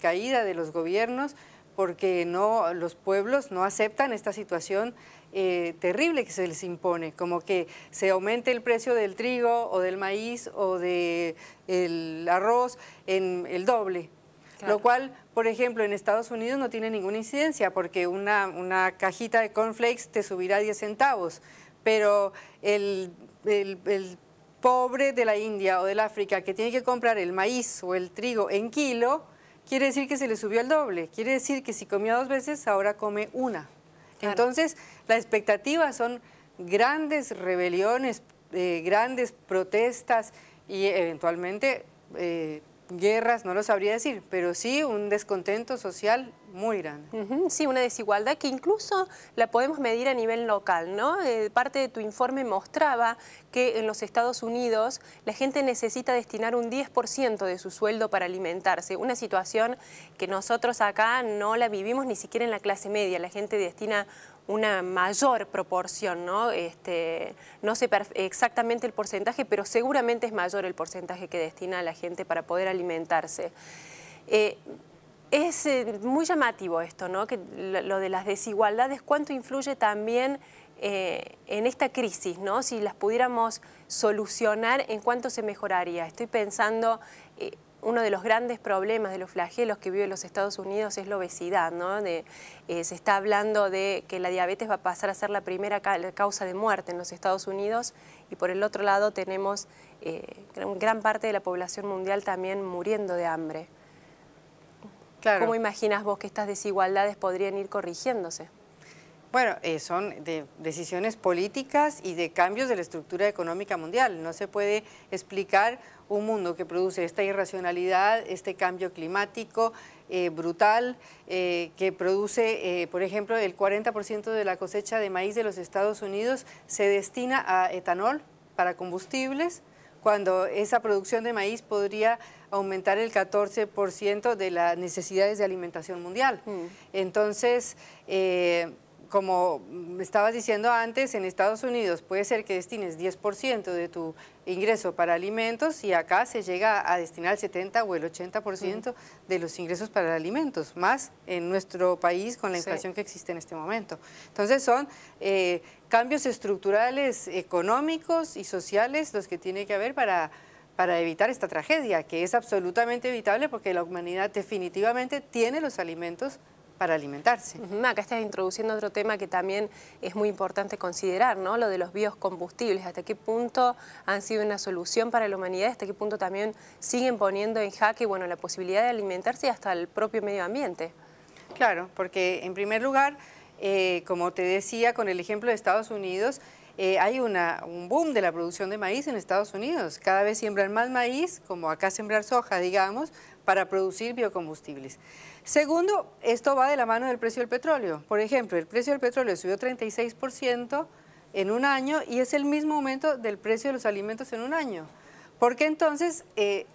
caída de los gobiernos porque los pueblos no aceptan esta situación terrible que se les impone, como que se aumente el precio del trigo o del maíz o del arroz en el doble. Claro. Lo cual, por ejemplo, en Estados Unidos no tiene ninguna incidencia porque una cajita de cornflakes te subirá 10 centavos, pero el pobre de la India o del África que tiene que comprar el maíz o el trigo en kilo, quiere decir que se le subió el doble, quiere decir que si comía 2 veces, ahora come una. Claro. Entonces, las expectativas son grandes rebeliones, grandes protestas y eventualmente guerras, no lo sabría decir, pero sí un descontento social muy grande. Sí, una desigualdad que incluso la podemos medir a nivel local, ¿no? Parte de tu informe mostraba que en los Estados Unidos la gente necesita destinar un 10% de su sueldo para alimentarse, una situación que nosotros acá no la vivimos ni siquiera en la clase media, la gente destina una mayor proporción, ¿no? No sé exactamente el porcentaje, pero seguramente es mayor el porcentaje que destina la gente para poder alimentarse. Es muy llamativo esto, ¿no? Que lo de las desigualdades, cuánto influye también en esta crisis, ¿no? Si las pudiéramos solucionar, ¿en cuánto se mejoraría? Estoy pensando, uno de los grandes problemas, de los flagelos que vive los Estados Unidos es la obesidad, ¿no? Se está hablando de que la diabetes va a pasar a ser la primera causa de muerte en los Estados Unidos y por el otro lado tenemos gran parte de la población mundial también muriendo de hambre. Claro. ¿Cómo imaginas vos que estas desigualdades podrían ir corrigiéndose? Bueno, son decisiones políticas y de cambios de la estructura económica mundial. No se puede explicar un mundo que produce esta irracionalidad, este cambio climático brutal, que produce, por ejemplo, el 40% de la cosecha de maíz de los Estados Unidos se destina a etanol para combustibles, cuando esa producción de maíz podría aumentar el 14% de las necesidades de alimentación mundial. Entonces, como me estabas diciendo antes, en Estados Unidos puede ser que destines 10% de tu ingreso para alimentos y acá se llega a destinar el 70 o el 80% de los ingresos para alimentos, más en nuestro país con la inflación que existe en este momento. Entonces son cambios estructurales económicos y sociales los que tiene que haber para evitar esta tragedia, que es absolutamente evitable porque la humanidad definitivamente tiene los alimentos para alimentarse. Acá estás introduciendo otro tema que también es muy importante considerar, ¿no? Lo de los biocombustibles. ¿Hasta qué punto han sido una solución para la humanidad? ¿Hasta qué punto también siguen poniendo en jaque, bueno, la posibilidad de alimentarse y hasta el propio medio ambiente? Claro, porque en primer lugar, como te decía con el ejemplo de Estados Unidos, hay un boom de la producción de maíz en Estados Unidos. Cada vez siembran más maíz, como acá sembrar soja, digamos, para producir biocombustibles. Segundo, esto va de la mano del precio del petróleo. Por ejemplo, el precio del petróleo subió 36% en un año y es el mismo aumento del precio de los alimentos en un año. Porque entonces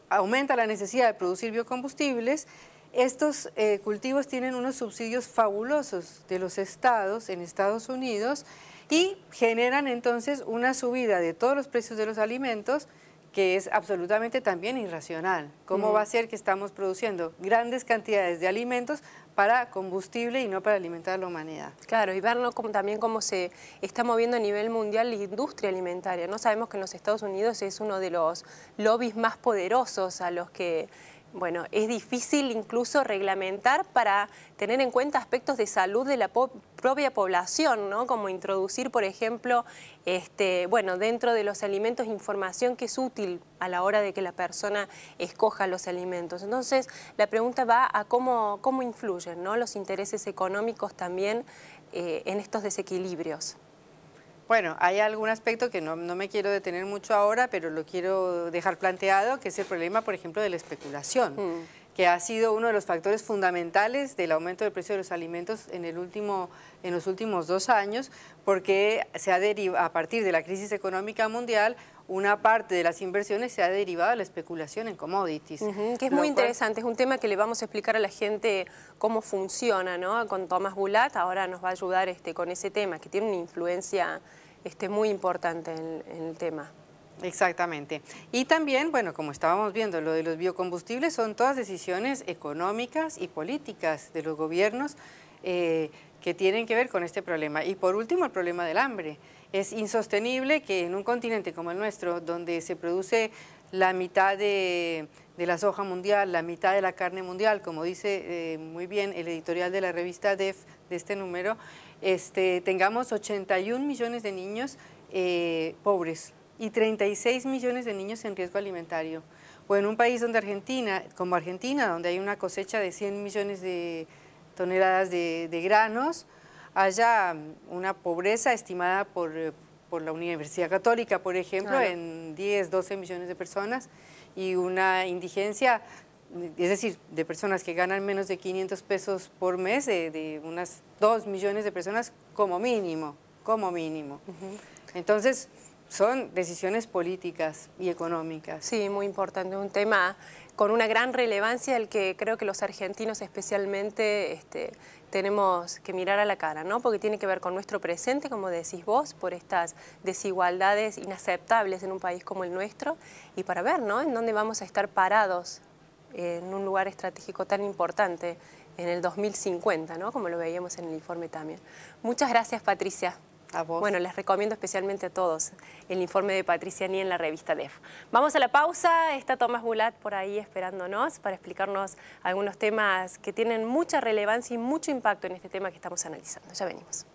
aumenta la necesidad de producir biocombustibles. Estos cultivos tienen unos subsidios fabulosos de los estados en Estados Unidos y generan entonces una subida de todos los precios de los alimentos que es absolutamente también irracional. ¿Cómo va a ser que estamos produciendo grandes cantidades de alimentos para combustible y no para alimentar a la humanidad? Claro, y verlo también cómo se está moviendo a nivel mundial la industria alimentaria. No sabemos que en los Estados Unidos es uno de los lobbies más poderosos a los que, bueno, es difícil incluso reglamentar para tener en cuenta aspectos de salud de la propia población, ¿no? Como introducir, por ejemplo, bueno, dentro de los alimentos información que es útil a la hora de que la persona escoja los alimentos. Entonces, la pregunta va a cómo influyen, ¿no? Los intereses económicos también en estos desequilibrios. Bueno, hay algún aspecto que no me quiero detener mucho ahora, pero lo quiero dejar planteado, que es el problema, por ejemplo, de la especulación, que ha sido uno de los factores fundamentales del aumento del precio de los alimentos en los últimos 2 años, porque a partir de la crisis económica mundial, una parte de las inversiones se ha derivado a la especulación en commodities. Que es muy interesante, es un tema que le vamos a explicar a la gente cómo funciona, ¿no? Con Tomás Bulat, ahora nos va a ayudar con ese tema, que tiene una influencia muy importante en el tema. Exactamente. Y también, bueno, como estábamos viendo, lo de los biocombustibles son todas decisiones económicas y políticas de los gobiernos que tienen que ver con este problema. Y por último, el problema del hambre. Es insostenible que en un continente como el nuestro, donde se produce la mitad de la soja mundial, la mitad de la carne mundial, como dice muy bien el editorial de la revista DEF de este número, tengamos 81 millones de niños pobres y 36 millones de niños en riesgo alimentario. O en un país como Argentina, donde hay una cosecha de 100 millones de toneladas de granos, haya una pobreza estimada por la Universidad Católica, por ejemplo, claro, en 10, 12 millones de personas, y una indigencia, es decir, de personas que ganan menos de 500 pesos por mes, de unas 2 millones de personas como mínimo, como mínimo. Entonces, son decisiones políticas y económicas. Sí, muy importante, un tema con una gran relevancia el que creo que los argentinos especialmente tenemos que mirar a la cara, ¿no? Porque tiene que ver con nuestro presente, como decís vos, por estas desigualdades inaceptables en un país como el nuestro, y para ver, ¿no?, en dónde vamos a estar parados en un lugar estratégico tan importante en el 2050, ¿no?, como lo veíamos en el informe también. Muchas gracias, Patricia. A vos. Bueno, les recomiendo especialmente a todos el informe de Patricia Ni en la revista DEF. Vamos a la pausa, está Tomás Bulat por ahí esperándonos para explicarnos algunos temas que tienen mucha relevancia y mucho impacto en este tema que estamos analizando. Ya venimos.